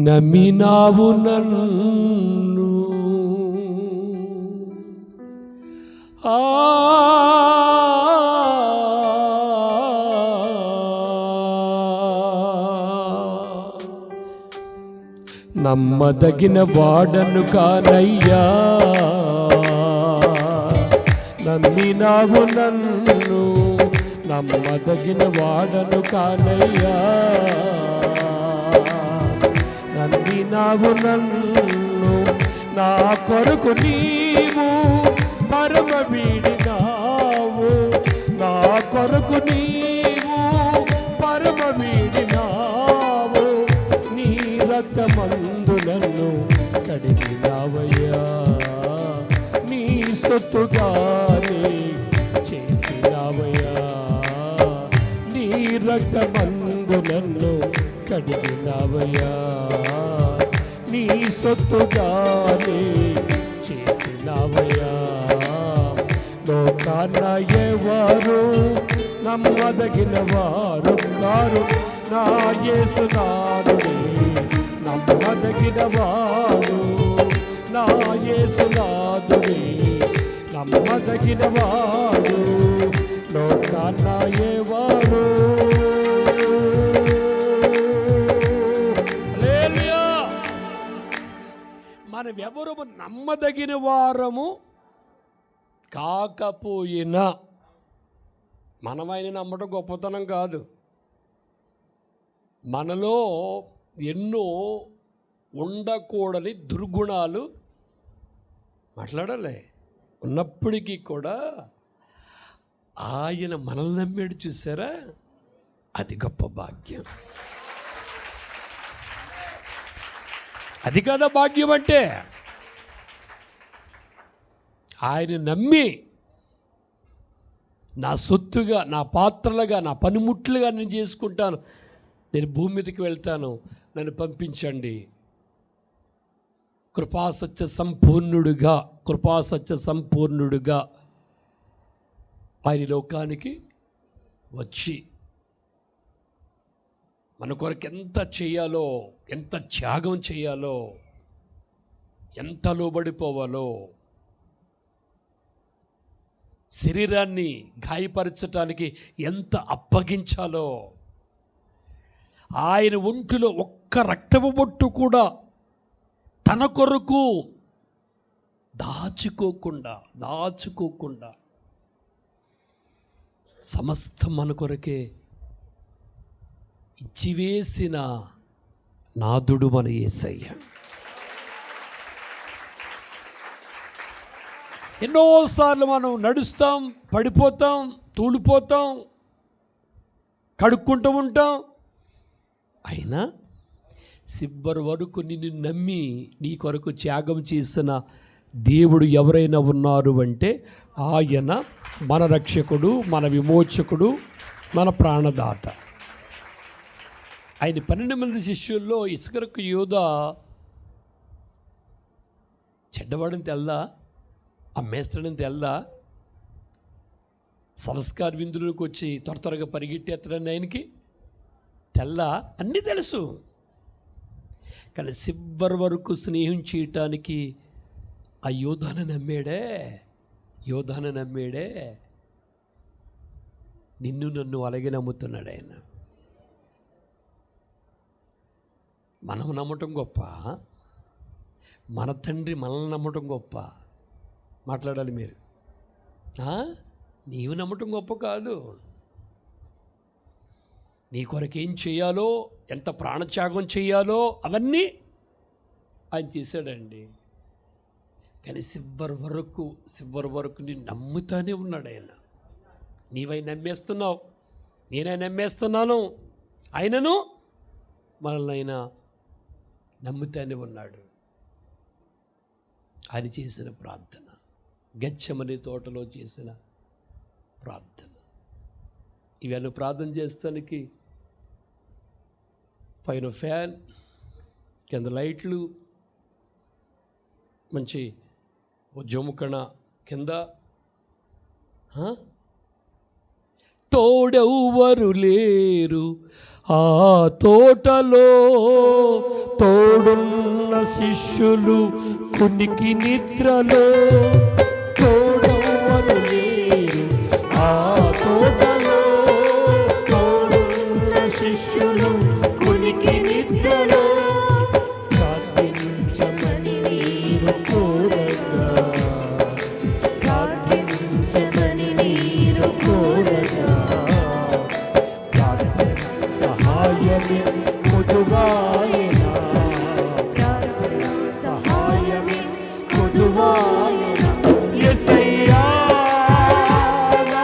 నమ్మినావు నన్ను నమ్మదగిన వాడను కానయ్యా, నమ్మినావు నన్ను నమ్మదగిన వాడను కానయ్యా, నమ్మినావు నన్ను నా కొరకు నీవు పరమ వీడినావు, నా కొరకు నీవు పరమ వీడినావు, నీ రక్తమందు నన్ను కడిగినావయ్యా, నీ సొత్తుగానే చేసినావయ్యా, నీ రక్తమందు నన్ను కడిగినావయ్యా, నీ సొత్తుగానే చేసినావయ్యా. లోకాన ఎవరు నమ్మదగిన వారు కారు, నా యేసునాథుడే నమ్మదగిన వారు, నా యేసునాథుడే నమ్మదగిన వారు, లోకాన ఎవరు. మనమెవరు నమ్మదగిన వారము కాకపోయినా మనమైన నమ్మటం గొప్పతనం కాదు. మనలో ఎన్నో ఉండకూడని దుర్గుణాలు మాట్లాడాలి ఉన్నప్పటికీ కూడా ఆయన మనల్ని నమ్మాడు. చూసారా, అది గొప్ప భాగ్యం. అది కదా భాగ్యం అంటే. ఆయన నమ్మి నా సొత్తుగా, నా పాత్రలుగా, నా పనిముట్లుగా నేను చేసుకుంటాను, నేను భూమి మీదకి వెళ్తాను, నన్ను పంపించండి. కృపాసత్య సంపూర్ణుడుగా, కృపాసత్య సంపూర్ణుడుగా ఆయన లోకానికి వచ్చి మన కొరకు ఎంత చేయాలో, ఎంత త్యాగం చేయాలో, ఎంత లోబడిపోవాలో, శరీరాన్ని గాయపరచటానికి ఎంత అప్పగించాలో, ఆయన ఒంటిలో ఒక్క రక్తపు బొట్టు కూడా తన కొరకు దాచుకోకుండా సమస్తం మన కొరకే ఇచ్చివేసిన నాథుడు మన యేసయ్య. ఎన్నోసార్లు మనం నడుస్తాం, పడిపోతాం, తూలిపోతాం, కడుక్కుంటూ ఉంటాం. అయినా చివరి వరకు నిన్ను నమ్మి నీ కొరకు త్యాగం చేసిన దేవుడు ఎవరైనా ఉన్నారు అంటే ఆయన మన రక్షకుడు, మన విమోచకుడు, మన ప్రాణదాత. ఆయన 12 మంది శిష్యుల్లో ఇస్కరియోతు యూదా చెడ్డవాడని తెల్దా, అమ్మేస్తాడని తెల్దా, సంస్కార విందులకు వచ్చి త్వరగా పరిగెట్టేస్తాడని ఆయనకి తెల్దా, అన్నీ తెలుసు. కానీ చివరి వరకు స్నేహం చేయటానికి ఆ యోధాను నమ్మాడే. నిన్ను నన్ను అలాగే నమ్ముతున్నాడు ఆయన. మనం నమ్మటం గొప్ప, మన తండ్రి మనల్ని నమ్మటం గొప్ప. మాట్లాడాలి మీరు. నీవు నమ్మటం గొప్ప కాదు. నీ కొరకేం చేయాలో, ఎంత ప్రాణత్యాగం చేయాలో అవన్నీ ఆయన చేశాడండి. కానీ చివరి వరకు నేను నమ్ముతానే ఉన్నాడు ఆయన. నీవై నమ్మేస్తున్నావు, నేనై నమ్మేస్తున్నాను, ఆయనను మనల్ని ఆయన నమ్ముతానే ఉన్నాడు. ఆయన చేసిన ప్రార్థన, గెత్సేమనే తోటలో చేసిన ప్రార్థన, ఇవన్నీ ప్రార్థన చేస్తానికి పైన ఫ్యాన్, కింద లైట్లు, మంచి జముకణ కింద తోడెవ్వరు లేరు ఆ తోటలో. తోడున్న శిష్యులు కునికి నిద్రలో, తోడెవ్వరు లేరు ఆ తోటలో. తోడున్న శిష్యులు కునికి నిద్రలో, ప్రార్థించమని నీరు కోరగా, ప్రార్థించమని నీరు కోరగా, ప్రార్థన సహాయమే పొదువాయన.